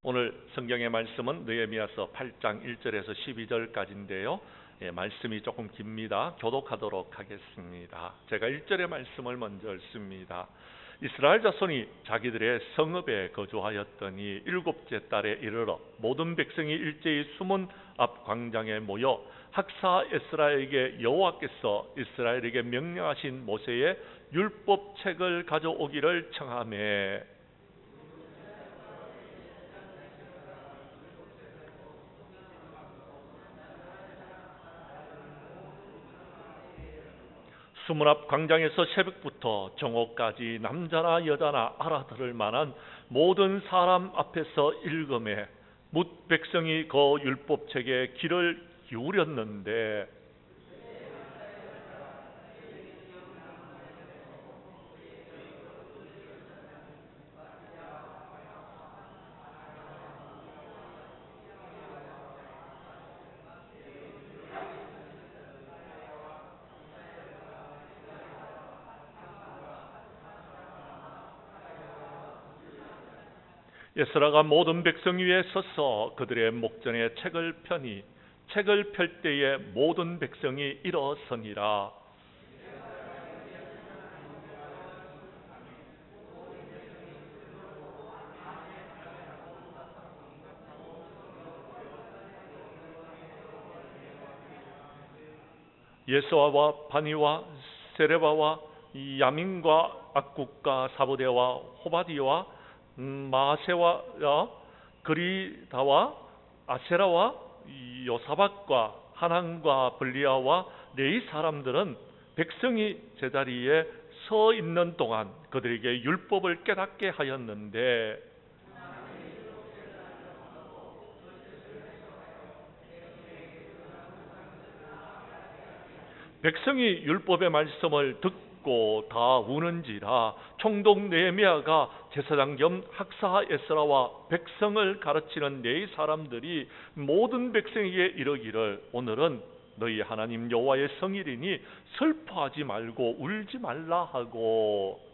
오늘 성경의 말씀은 느헤미야서 8장 1절에서 12절까지인데요. 말씀이 조금 깁니다. 교독하도록 하겠습니다. 제가 1절의 말씀을 먼저 읽습니다. 이스라엘 자손이 자기들의 성읍에 거주하였더니 일곱째 달에 이르러 모든 백성이 일제히 수문 앞 광장에 모여 학사 에스라에게 여호와께서 이스라엘에게 명령하신 모세의 율법책을 가져오기를 청하매 수문 앞 광장에서 새벽부터 정오까지 남자나 여자나 알아들을 만한 모든 사람 앞에서 읽음에 뭇 백성이 그 율법책에 귀를 기울였는데 에스라가 모든 백성 위에 서서 그들의 목전에 책을 펴니 책을 펼 때에 모든 백성이 일어서니라. 예수아와 바니와 세레바와 야민과 악국과 사부대와 호바디와 마세와 그리다와 아세라와 요사박과 하난과 블리아와 레이 사람들은 백성이 제자리에 서 있는 동안 그들에게 율법을 깨닫게 하였는데 백성이 율법의 말씀을 듣고 다 우는지라 총독 느헤미야가 제사장 겸 학사 에스라와 백성을 가르치는 네 사람들이 모든 백성에게 이르기를 오늘은 너희 하나님 여호와의 성일이니 슬퍼하지 말고 울지 말라 하고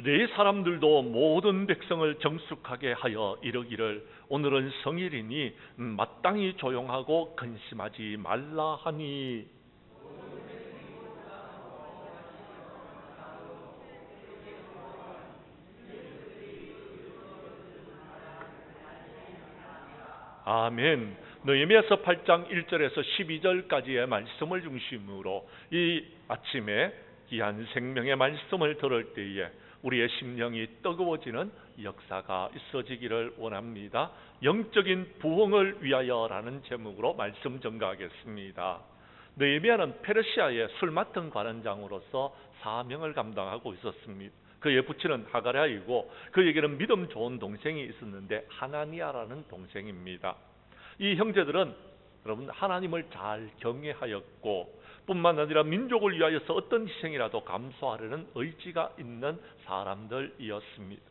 네 사람들도 모든 백성을 정숙하게 하여 이르기를 오늘은 성일이니 마땅히 조용하고 근심하지 말라 하니 아멘. 느헤미야서 8장 1절에서 12절까지의 말씀을 중심으로 이 아침에 귀한 생명의 말씀을 들을 때에 우리의 심령이 뜨거워지는 역사가 있어지기를 원합니다. 영적인 부흥을 위하여라는 제목으로 말씀 전가하겠습니다. 느헤미야는 페르시아의 술 맡은 관원장으로서 사명을 감당하고 있었습니다. 그의 부친은 하가랴이고 그에게는 믿음 좋은 동생이 있었는데 하나니아라는 동생입니다. 이 형제들은 여러분 하나님을 잘 경외하였고 뿐만 아니라 민족을 위하여서 어떤 희생이라도 감수하려는 의지가 있는 사람들이었습니다.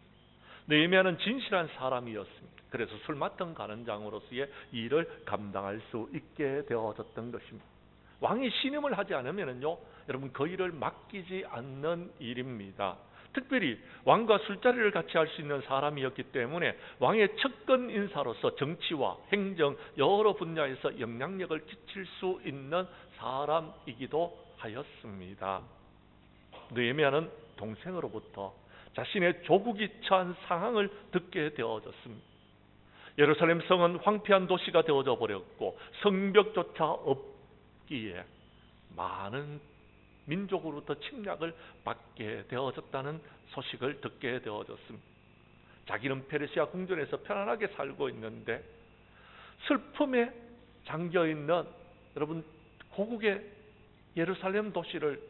느헤미야는 진실한 사람이었습니다. 그래서 술 맡은 관원장으로서의 일을 감당할 수 있게 되어졌던 것입니다. 왕이 신임을 하지 않으면요, 여러분 그 일을 맡기지 않는 일입니다. 특별히 왕과 술자리를 같이 할 수 있는 사람이었기 때문에 왕의 측근 인사로서 정치와 행정 여러 분야에서 영향력을 끼칠 수 있는 사람이기도 하였습니다. 느헤미야는 동생으로부터 자신의 조국이 처한 상황을 듣게 되어졌습니다. 예루살렘 성은 황폐한 도시가 되어져 버렸고 성벽조차 없기에 많은 민족으로부터 침략을 받게 되어졌다는 소식을 듣게 되어졌습니다. 자기는 페르시아 궁전에서 편안하게 살고 있는데 슬픔에 잠겨있는 여러분 고국의 예루살렘 도시를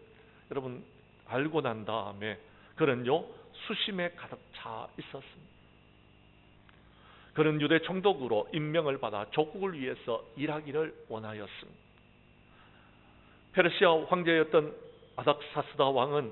여러분 알고 난 다음에 그는요 수심에 가득 차 있었습니다. 그는 유대 총독으로 임명을 받아 조국을 위해서 일하기를 원하였습니다. 페르시아 황제였던 아닥사스다 왕은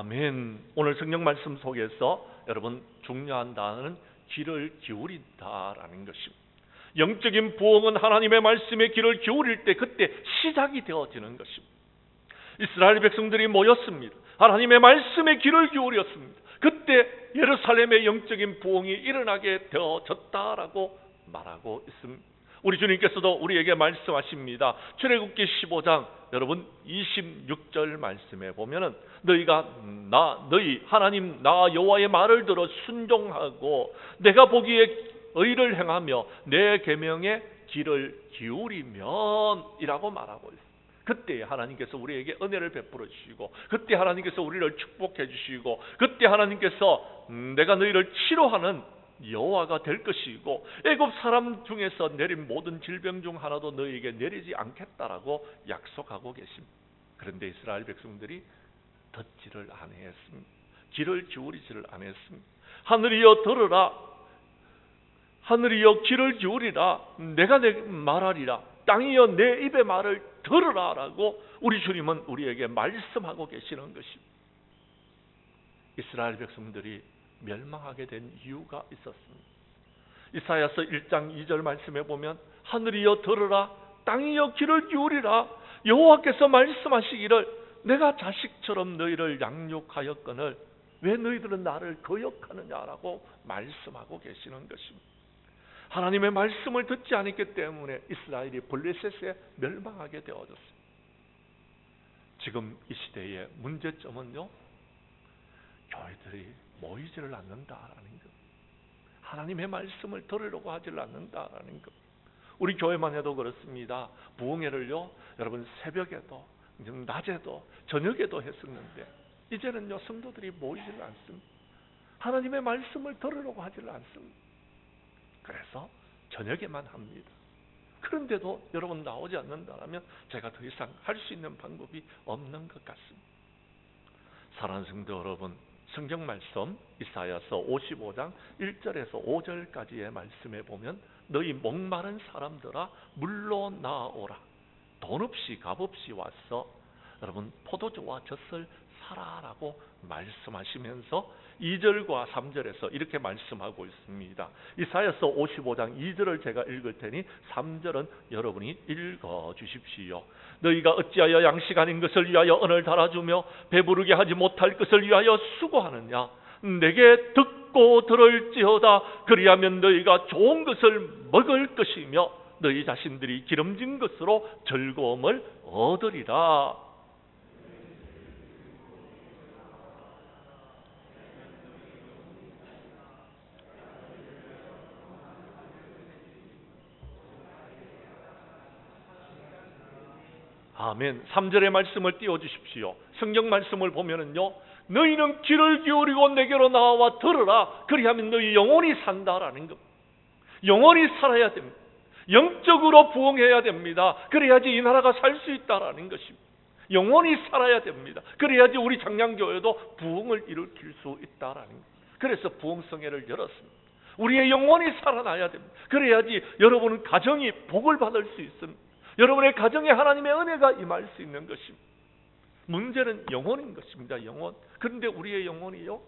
아멘. 오늘 성경 말씀 속에서 여러분 중요한 단어는 귀를 기울인다라는 것입니다. 영적인 부흥은 하나님의 말씀에 귀를 기울일 때 그때 시작이 되어지는 것입니다. 이스라엘 백성들이 모였습니다. 하나님의 말씀에 귀를 기울였습니다. 그때 예루살렘의 영적인 부흥이 일어나게 되어졌다라고 말하고 있습니다. 우리 주님께서도 우리에게 말씀하십니다. 출애굽기 15장 여러분 26절 말씀에 보면은 너희 하나님 나 여호와의 말을 들어 순종하고 내가 보기에 의를 행하며 내 계명에 귀를 기울이면이라고 말하고 있습니다. 그때 하나님께서 우리에게 은혜를 베풀어 주시고 그때 하나님께서 우리를 축복해 주시고 그때 하나님께서 내가 너희를 치료하는 여호와가 될 것이고 애굽 사람 중에서 내린 모든 질병 중 하나도 너희에게 내리지 않겠다라고 약속하고 계십니다. 그런데 이스라엘 백성들이 듣지를 아니했습니다. 귀를 기울이지를 아니했습니다. 하늘이여 들으라, 하늘이여 귀를 기울이라, 내가 내 말하리라, 땅이여 내 입의 말을 들으라라고 우리 주님은 우리에게 말씀하고 계시는 것입니다. 이스라엘 백성들이 멸망하게 된 이유가 있었습니다. 이사야서 1장 2절 말씀에 보면 하늘이여 들으라, 땅이여 귀를 기울이라, 여호와께서 말씀하시기를 내가 자식처럼 너희를 양육하였거늘 왜 너희들은 나를 거역하느냐라고 말씀하고 계시는 것입니다. 하나님의 말씀을 듣지 않았기 때문에 이스라엘이 블레셋에 멸망하게 되어졌습니다. 지금 이 시대의 문제점은요, 교회들이 모이지를 않는다라는 것, 하나님의 말씀을 들으려고 하지를 않는다라는 것. 우리 교회만 해도 그렇습니다. 부흥회를요 여러분 새벽에도 낮에도 저녁에도 했었는데 이제는요 성도들이 모이지를 않습니다. 하나님의 말씀을 들으려고 하지를 않습니다. 그래서 저녁에만 합니다. 그런데도 여러분 나오지 않는다면 제가 더 이상 할 수 있는 방법이 없는 것 같습니다. 사랑하는 성도 여러분, 성경 말씀 이사야서 55장 1절에서 5절까지의 말씀에 보면 너희 목마른 사람들아 물로 나오라, 돈 없이 값 없이 와서 여러분 포도주와 젖을 사라라고 말씀하시면서 2절과 3절에서 이렇게 말씀하고 있습니다. 이사야서 55장 2절을 제가 읽을 테니 3절은 여러분이 읽어 주십시오. 너희가 어찌하여 양식 아닌 것을 위하여 언을 달아주며 배부르게 하지 못할 것을 위하여 수고하느냐. 내게 듣고 들을지어다. 그리하면 너희가 좋은 것을 먹을 것이며 너희 자신들이 기름진 것으로 즐거움을 얻으리라. 아멘. 3절의 말씀을 띄워주십시오. 성경 말씀을 보면은요, 너희는 귀를 기울이고 내게로 나와 들으라. 그리하면 너희 영혼이 산다라는 것. 영혼이 살아야 됩니다. 영적으로 부흥해야 됩니다. 그래야지 이 나라가 살 수 있다라는 것입니다. 영혼이 살아야 됩니다. 그래야지 우리 장량교회도 부흥을 일으킬 수 있다라는 것. 그래서 부흥성회를 열었습니다. 우리의 영혼이 살아나야 됩니다. 그래야지 여러분은 가정이 복을 받을 수 있습니다. 여러분의 가정에 하나님의 은혜가 임할 수 있는 것입니다. 문제는 영혼인 것입니다. 영혼. 그런데 우리의 영혼이요,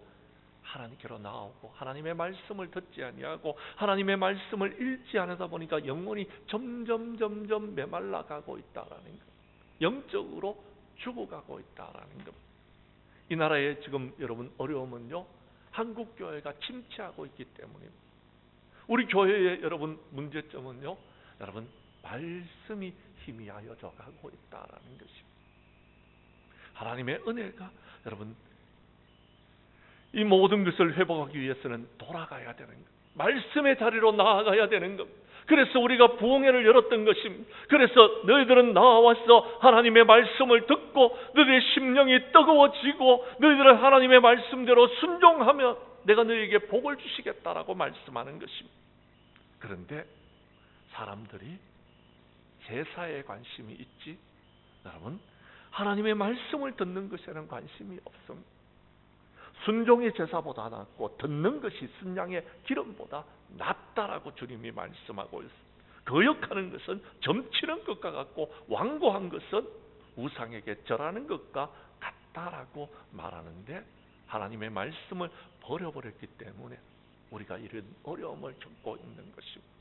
하나님께로 나오고 하나님의 말씀을 듣지 아니하고 하나님의 말씀을 읽지 않으다 보니까 영혼이 점점 메말라가고 있다라는 것, 영적으로 죽어가고 있다라는 것. 이 나라의 지금 여러분 어려움은요, 한국 교회가 침체하고 있기 때문입니다. 우리 교회의 여러분 문제점은요, 여러분 말씀이 희미하여져 가고 있다라는 것입니다. 하나님의 은혜가 여러분 이 모든 것을 회복하기 위해서는 돌아가야 되는 것, 말씀의 자리로 나아가야 되는 것. 그래서 우리가 부흥회를 열었던 것입니다. 그래서 너희들은 나와서 하나님의 말씀을 듣고 너희의 심령이 뜨거워지고 너희들은 하나님의 말씀대로 순종하면 내가 너희에게 복을 주시겠다라고 말씀하는 것입니다. 그런데 사람들이 제사에 관심이 있지, 여러분 하나님의 말씀을 듣는 것에는 관심이 없습니다. 순종이 제사보다 낫고 듣는 것이 순양의 기름보다 낫다라고 주님이 말씀하고 있습니다. 거역하는 것은 점치는 것과 같고 완고한 것은 우상에게 절하는 것과 같다라고 말하는데 하나님의 말씀을 버려버렸기 때문에 우리가 이런 어려움을 겪고 있는 것입니다.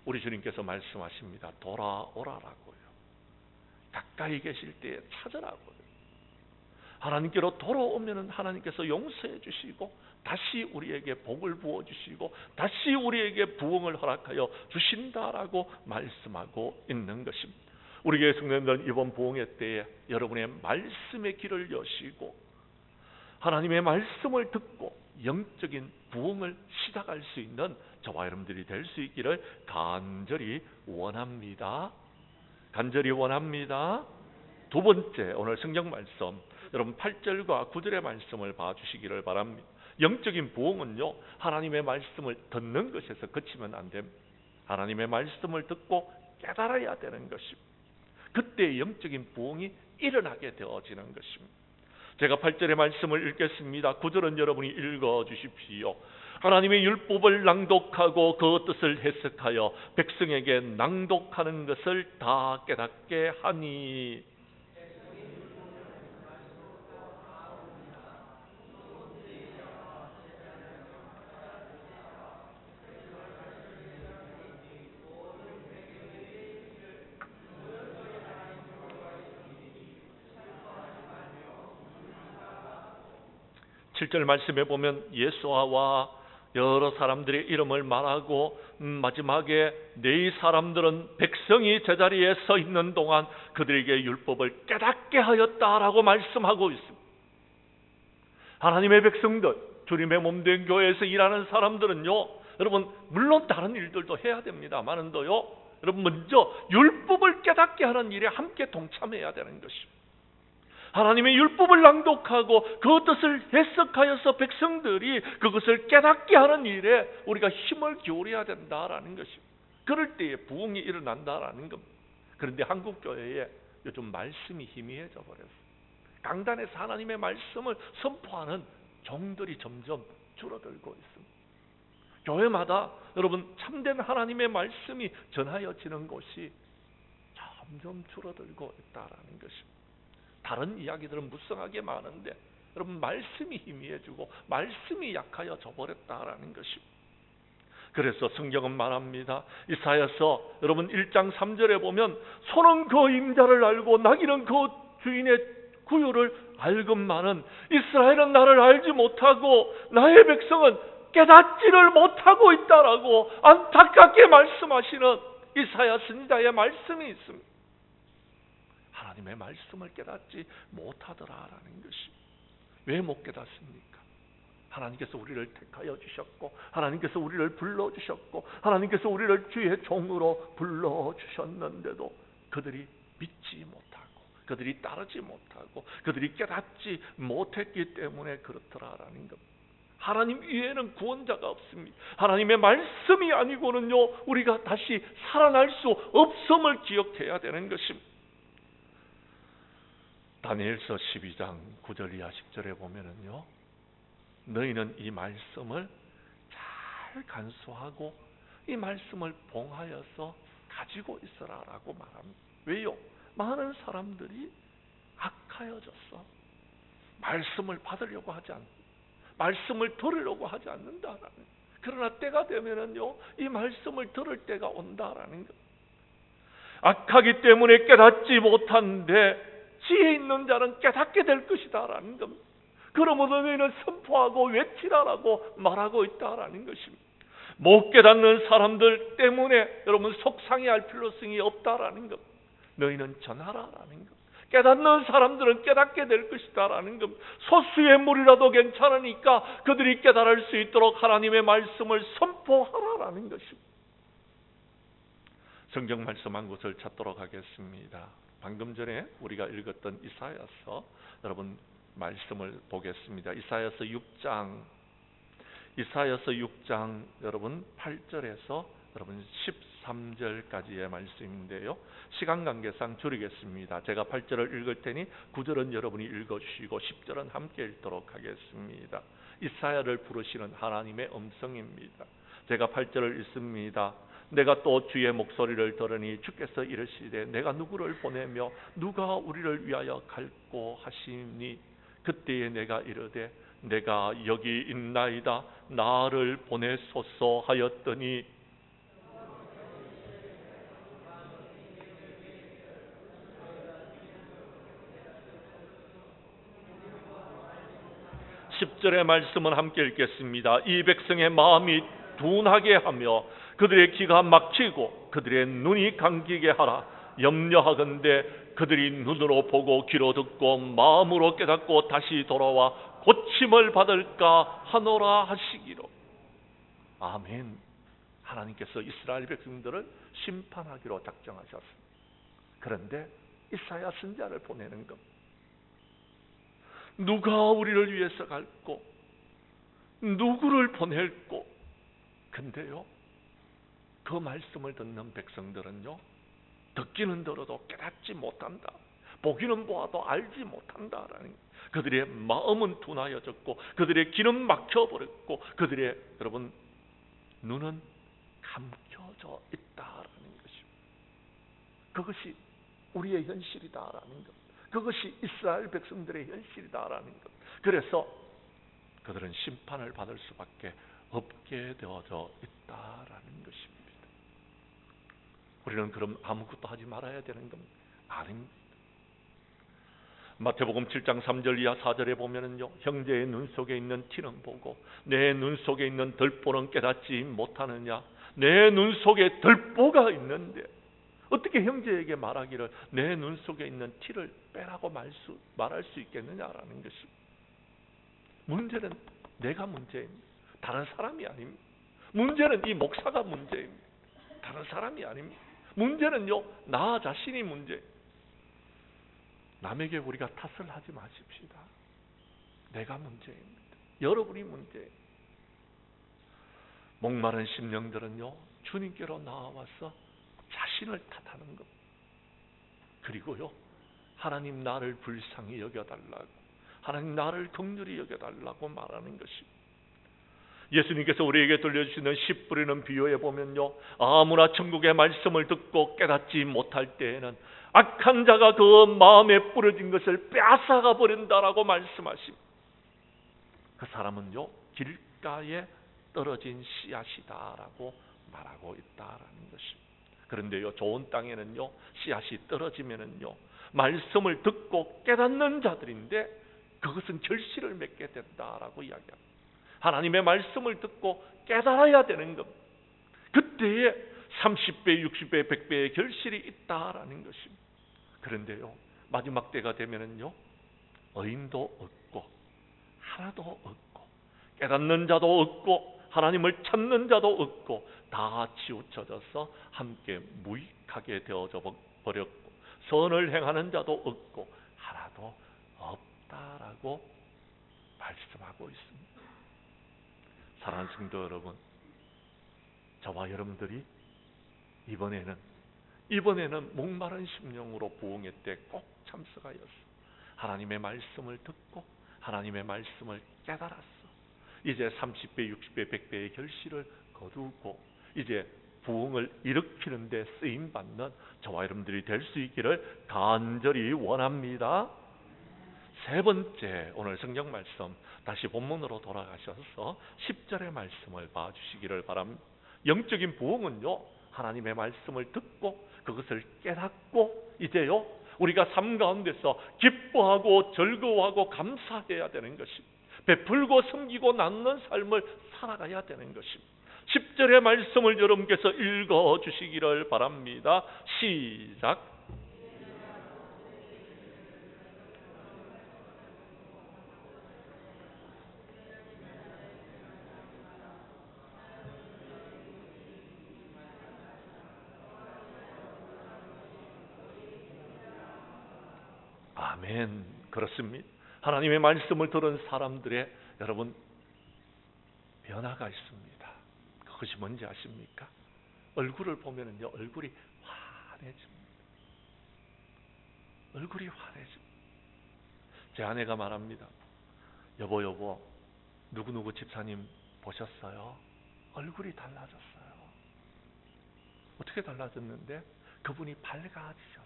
우리 주님께서 말씀하십니다. 돌아오라라고요. 가까이 계실 때에 찾으라고요. 하나님께로 돌아오면 하나님께서 용서해 주시고 다시 우리에게 복을 부어주시고 다시 우리에게 부흥을 허락하여 주신다라고 말씀하고 있는 것입니다. 우리 교회 성도님들, 이번 부흥회 때에 여러분의 말씀의 길을 여시고 하나님의 말씀을 듣고 영적인 부흥을 시작할 수 있는 저와 여러분들이 될 수 있기를 간절히 원합니다. 간절히 원합니다. 두 번째, 오늘 성경 말씀 여러분 8절과 9절의 말씀을 봐주시기를 바랍니다. 영적인 부흥은요, 하나님의 말씀을 듣는 것에서 그치면 안 됩니다. 하나님의 말씀을 듣고 깨달아야 되는 것입니다. 그때 영적인 부흥이 일어나게 되어지는 것입니다. 제가 8절의 말씀을 읽겠습니다. 9절은 여러분이 읽어주십시오. 하나님의 율법을 낭독하고 그 뜻을 해석하여 백성에게 낭독하는 것을 다 깨닫게 하니. 7절 말씀에 보면 예수아와 여러 사람들의 이름을 말하고 마지막에 네 사람들은 백성이 제자리에 서 있는 동안 그들에게 율법을 깨닫게 하였다라고 말씀하고 있습니다. 하나님의 백성들, 주님의 몸된 교회에서 일하는 사람들은요, 여러분 물론 다른 일들도 해야 됩니다만은도요, 여러분 먼저 율법을 깨닫게 하는 일에 함께 동참해야 되는 것입니다. 하나님의 율법을 낭독하고 그 뜻을 해석하여서 백성들이 그것을 깨닫게 하는 일에 우리가 힘을 기울여야 된다라는 것입니다. 그럴 때에 부흥이 일어난다라는 겁니다. 그런데 한국 교회에 요즘 말씀이 희미해져 버렸어요. 강단에서 하나님의 말씀을 선포하는 종들이 점점 줄어들고 있습니다. 교회마다 여러분 참된 하나님의 말씀이 전하여지는 곳이 점점 줄어들고 있다라는 것입니다. 다른 이야기들은 무성하게 많은데 여러분 말씀이 희미해지고 말씀이 약하여져 버렸다라는 것입니다. 그래서 성경은 말합니다. 이사야서 여러분 1장 3절에 보면 소는 그 임자를 알고 나귀는 그 주인의 구유를 알건만은 이스라엘은 나를 알지 못하고 나의 백성은 깨닫지를 못하고 있다라고 안타깝게 말씀하시는 이사야 선지자의 말씀이 있습니다. 하나님의 말씀을 깨닫지 못하더라라는 것이 왜 못 깨닫습니까? 하나님께서 우리를 택하여 주셨고 하나님께서 우리를 불러주셨고 하나님께서 우리를 주의 종으로 불러주셨는데도 그들이 믿지 못하고 그들이 따르지 못하고 그들이 깨닫지 못했기 때문에 그렇더라라는 겁니다. 하나님 위에는 구원자가 없습니다. 하나님의 말씀이 아니고는요 우리가 다시 살아날 수 없음을 기억해야 되는 것입니다. 다니엘서 12장 9절 이하 10절에 보면은요, 너희는 이 말씀을 잘 간수하고 이 말씀을 봉하여서 가지고 있어라라고 말합니다. 왜요? 많은 사람들이 악하여졌어. 말씀을 받으려고 하지 않는다. 말씀을 들으려고 하지 않는다라는. 그러나 때가 되면은요, 이 말씀을 들을 때가 온다라는 것. 악하기 때문에 깨닫지 못한데 지혜 있는 자는 깨닫게 될 것이다라는 겁니다. 그러므로 너희는 선포하고 외치라라고 말하고 있다라는 것입니다. 못 깨닫는 사람들 때문에 여러분 속상해할 필요성이 없다라는 것. 너희는 전하라라는 것. 깨닫는 사람들은 깨닫게 될 것이다라는 것. 소수의 무리라도 괜찮으니까 그들이 깨달을 수 있도록 하나님의 말씀을 선포하라라는 것입니다. 성경 말씀 한 곳을 찾도록 하겠습니다. 방금 전에 우리가 읽었던 이사야서 여러분 말씀을 보겠습니다. 이사야서 6장 여러분 8절에서 여러분 13절까지의 말씀인데요. 시간 관계상 줄이겠습니다. 제가 8절을 읽을 테니 9절은 여러분이 읽어주시고 10절은 함께 읽도록 하겠습니다. 이사야를 부르시는 하나님의 음성입니다. 제가 8절을 읽습니다. 내가 또 주의 목소리를 들으니 주께서 이르시되 내가 누구를 보내며 누가 우리를 위하여 갈고 하시니 그때에 내가 이르되 내가 여기 있나이다 나를 보내소서 하였더니 (10절의) 말씀은 함께 읽겠습니다. 이 백성의 마음이 둔하게 하며 그들의 귀가 막히고 그들의 눈이 감기게 하라. 염려하건대 그들이 눈으로 보고 귀로 듣고 마음으로 깨닫고 다시 돌아와 고침을 받을까 하노라 하시기로. 아멘. 하나님께서 이스라엘 백성들을 심판하기로 작정하셨습니다. 그런데 이사야 선지자를 보내는 겁니다. 누가 우리를 위해서 갈고 누구를 보낼고. 근데요, 그 말씀을 듣는 백성들은요, 듣기는 들어도 깨닫지 못한다, 보기는 보아도 알지 못한다라는, 그들의 마음은 둔하여졌고 그들의 귀는 막혀버렸고 그들의 여러분 눈은 감겨져 있다라는 것입니다. 그것이 우리의 현실이다라는 것, 그것이 이스라엘 백성들의 현실이다라는 것. 그래서 그들은 심판을 받을 수밖에 없게 되어져 있다라는 것입니다. 우리는 그럼 아무것도 하지 말아야 되는 겁니다. 아닙니다. 마태복음 7장 3절 이하 4절에 보면은요, 형제의 눈 속에 있는 티는 보고 내 눈 속에 있는 들보는 깨닫지 못하느냐. 내 눈 속에 들보가 있는데 어떻게 형제에게 말하기를 내 눈 속에 있는 티를 빼라고 말할 수 있겠느냐라는 것입니다. 문제는 내가 문제입니다. 다른 사람이 아닙니다. 문제는 이 목사가 문제입니다. 다른 사람이 아닙니다. 문제는요, 나 자신이 문제입니다. 남에게 우리가 탓을 하지 마십시다. 내가 문제입니다. 여러분이 문제입니다. 목마른 심령들은요, 주님께로 나와서 자신을 탓하는 겁니다. 그리고요, 하나님 나를 불쌍히 여겨달라고, 하나님 나를 긍휼히 여겨달라고 말하는 것입니다. 예수님께서 우리에게 들려주시는 씨 뿌리는 비유에 보면요, 아무나 천국의 말씀을 듣고 깨닫지 못할 때에는 악한 자가 그 마음에 뿌려진 것을 빼앗아가 버린다라고 말씀하십니다. 그 사람은요, 길가에 떨어진 씨앗이다라고 말하고 있다라는 것입니다. 그런데요, 좋은 땅에는요, 씨앗이 떨어지면은요, 말씀을 듣고 깨닫는 자들인데 그것은 결실을 맺게 된다라고 이야기합니다. 하나님의 말씀을 듣고 깨달아야 되는 겁니다. 그때에 30배, 60배, 100배의 결실이 있다라는 것입니다. 그런데요, 마지막 때가 되면은요, 의인도 없고 하나도 없고 깨닫는 자도 없고 하나님을 찾는 자도 없고 다 치우쳐져서 함께 무익하게 되어져 버렸고 선을 행하는 자도 없고 하나도 없다라고 말씀하고 있습니다. 사랑하는 성도 여러분, 저와 여러분들이 이번에는 목마른 심령으로 부흥회 때 꼭 참석하였어. 하나님의 말씀을 듣고 하나님의 말씀을 깨달았어. 이제 30배, 60배, 100배의 결실을 거두고 이제 부흥을 일으키는 데 쓰임받는 저와 여러분들이 될 수 있기를 간절히 원합니다. 세 번째, 오늘 성경 말씀 다시 본문으로 돌아가셔서 10절의 말씀을 봐주시기를 바랍니다. 영적인 부흥은요, 하나님의 말씀을 듣고 그것을 깨닫고 이제요, 우리가 삶 가운데서 기뻐하고 즐거워하고 감사해야 되는 것입니다. 베풀고 섬기고 나누는 삶을 살아가야 되는 것입니다. 10절의 말씀을 여러분께서 읽어주시기를 바랍니다. 시작. 아멘. 그렇습니다. 하나님의 말씀을 들은 사람들의 여러분 변화가 있습니다. 그것이 뭔지 아십니까? 얼굴을 보면은요, 얼굴이 환해집니다. 얼굴이 환해집니다. 제 아내가 말합니다. 여보, 누구누구 집사님 보셨어요? 얼굴이 달라졌어요. 어떻게 달라졌는데? 그분이 밝아지셨어요.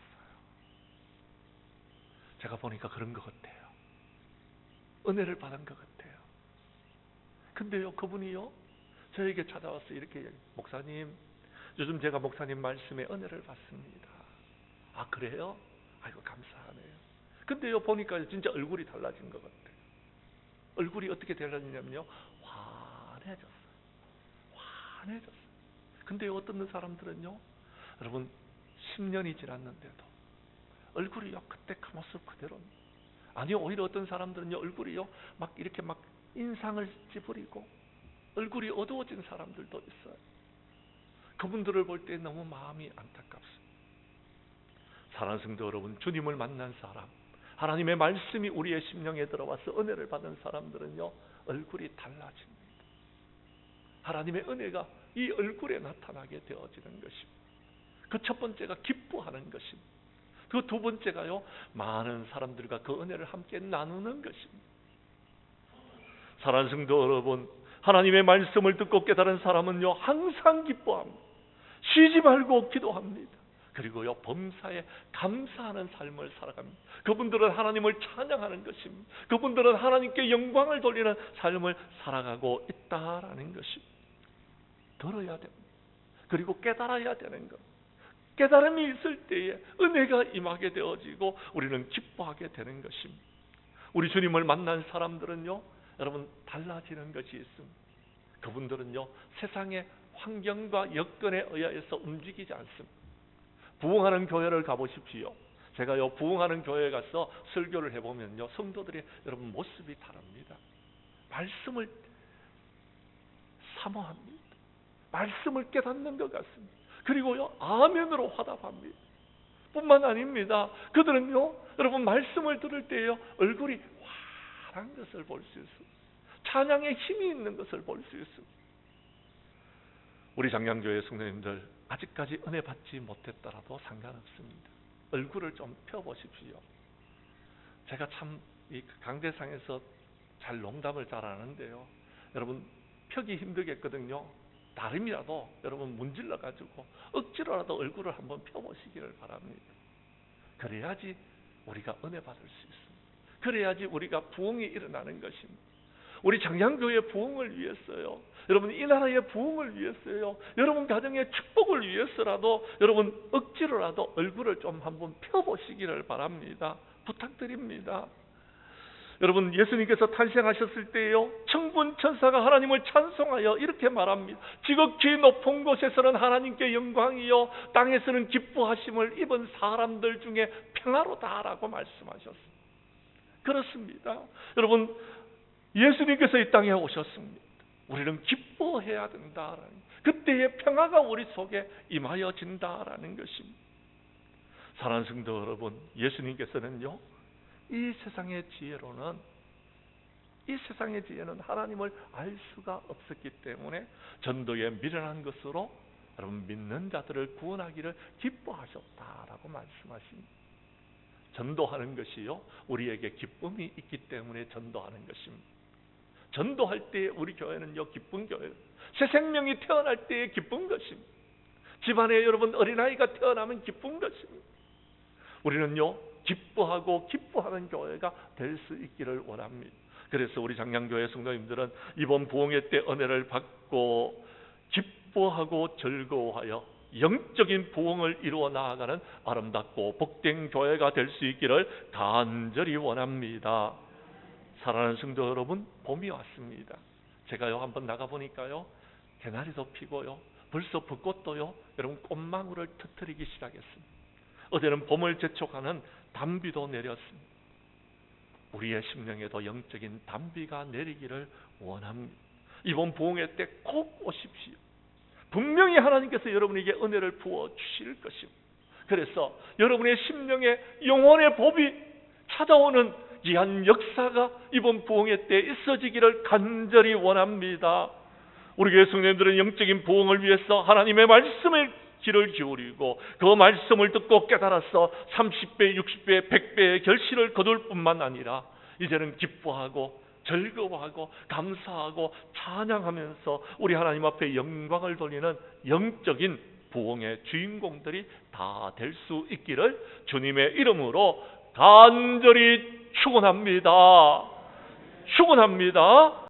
제가 보니까 그런 것 같아요. 은혜를 받은 것 같아요. 근데요, 그분이요, 저에게 찾아와서 이렇게 얘기해요. 목사님, 요즘 제가 목사님 말씀에 은혜를 받습니다. 아, 그래요? 아이고, 감사하네요. 근데요, 보니까 진짜 얼굴이 달라진 것 같아요. 얼굴이 어떻게 달라지냐면요, 환해졌어요. 환해졌어요. 근데요, 어떤 사람들은요, 여러분, 10년이 지났는데도 얼굴이요, 그때 그 모습 그대로입니다. 아니요, 오히려 어떤 사람들은요, 얼굴이요, 막 이렇게 막 인상을 찌푸리고 얼굴이 어두워진 사람들도 있어요. 그분들을 볼 때 너무 마음이 안타깝습니다. 사랑하는 성도 여러분, 주님을 만난 사람, 하나님의 말씀이 우리의 심령에 들어와서 은혜를 받은 사람들은요, 얼굴이 달라집니다. 하나님의 은혜가 이 얼굴에 나타나게 되어지는 것입니다. 그 첫 번째가 기뻐하는 것입니다. 그 두 번째가요, 많은 사람들과 그 은혜를 함께 나누는 것입니다. 사랑하는 성도 여러분, 하나님의 말씀을 듣고 깨달은 사람은요, 항상 기뻐합니다. 쉬지 말고 기도합니다. 그리고요, 범사에 감사하는 삶을 살아갑니다. 그분들은 하나님을 찬양하는 것입니다. 그분들은 하나님께 영광을 돌리는 삶을 살아가고 있다라는 것입니다. 들어야 됩니다. 그리고 깨달아야 되는 것. 깨달음이 있을 때에 은혜가 임하게 되어지고 우리는 기뻐하게 되는 것입니다. 우리 주님을 만난 사람들은요, 여러분, 달라지는 것이 있습니다. 그분들은요, 세상의 환경과 여건에 의해서 움직이지 않습니다. 부흥하는 교회를 가보십시오. 제가요, 부흥하는 교회에 가서 설교를 해보면요, 성도들의 여러분 모습이 다릅니다. 말씀을 사모합니다. 말씀을 깨닫는 것 같습니다. 그리고요, 아멘으로 화답합니다. 뿐만 아닙니다. 그들은요, 여러분, 말씀을 들을 때요, 얼굴이 환한 것을 볼 수 있습니다. 찬양에 힘이 있는 것을 볼 수 있습니다. 우리 장량교회 성도님들, 아직까지 은혜 받지 못했더라도 상관없습니다. 얼굴을 좀 펴보십시오. 제가 참 이 강대상에서 잘 농담을 잘 하는데요, 여러분, 펴기 힘들겠거든요. 나름이라도 여러분 문질러 가지고 억지로라도 얼굴을 한번 펴보시기를 바랍니다. 그래야지 우리가 은혜 받을 수 있습니다. 그래야지 우리가 부흥이 일어나는 것입니다. 우리 장량교회 부흥을 위해서요, 여러분, 이 나라의 부흥을 위해서요, 여러분 가정의 축복을 위해서라도 여러분 억지로라도 얼굴을 좀 한번 펴보시기를 바랍니다. 부탁드립니다. 여러분, 예수님께서 탄생하셨을 때요, 천군 천사가 하나님을 찬송하여 이렇게 말합니다. 지극히 높은 곳에서는 하나님께 영광이요, 땅에서는 기뻐하심을 입은 사람들 중에 평화로다라고 말씀하셨습니다. 그렇습니다. 여러분, 예수님께서 이 땅에 오셨습니다. 우리는 기뻐해야 된다라는, 그때의 평화가 우리 속에 임하여진다라는 것입니다. 사랑하는 성도 여러분, 예수님께서는요, 이 세상의 지혜는 하나님을 알 수가 없었기 때문에 전도에 미련한 것으로 여러분 믿는 자들을 구원하기를 기뻐하셨다라고 말씀하십니다. 전도하는 것이요, 우리에게 기쁨이 있기 때문에 전도하는 것입니다. 전도할 때 우리 교회는요, 기쁜 교회예요. 새 생명이 태어날 때의 기쁜 것입니다. 집안에 여러분 어린아이가 태어나면 기쁜 것입니다. 우리는요, 기뻐하고 기뻐하는 교회가 될 수 있기를 원합니다. 그래서 우리 장량교회 성도님들은 이번 부흥회 때 은혜를 받고 기뻐하고 즐거워하여 영적인 부흥을 이루어 나아가는 아름답고 복된 교회가 될 수 있기를 간절히 원합니다. 사랑하는 성도 여러분, 봄이 왔습니다. 제가요, 한번 나가보니까요, 개나리도 피고요, 벌써 벚꽃도요, 여러분 꽃망울을 터뜨리기 시작했습니다. 어제는 봄을 재촉하는 단비도 내렸습니다. 우리의 심령에도 영적인 단비가 내리기를 원합니다. 이번 부흥회 때 꼭 오십시오. 분명히 하나님께서 여러분에게 은혜를 부어 주실 것입니다. 그래서 여러분의 심령에 영혼의 법이 찾아오는 귀한 역사가 이번 부흥회 때 있어지기를 간절히 원합니다. 우리 교회 성도님들은 영적인 부흥을 위해서 하나님의 말씀을 귀를 기울이고 그 말씀을 듣고 깨달아서 30배, 60배, 100배의 결실을 거둘 뿐만 아니라 이제는 기뻐하고 즐거워하고 감사하고 찬양하면서 우리 하나님 앞에 영광을 돌리는 영적인 부흥의 주인공들이 다 될 수 있기를 주님의 이름으로 간절히 축원합니다. 축원합니다.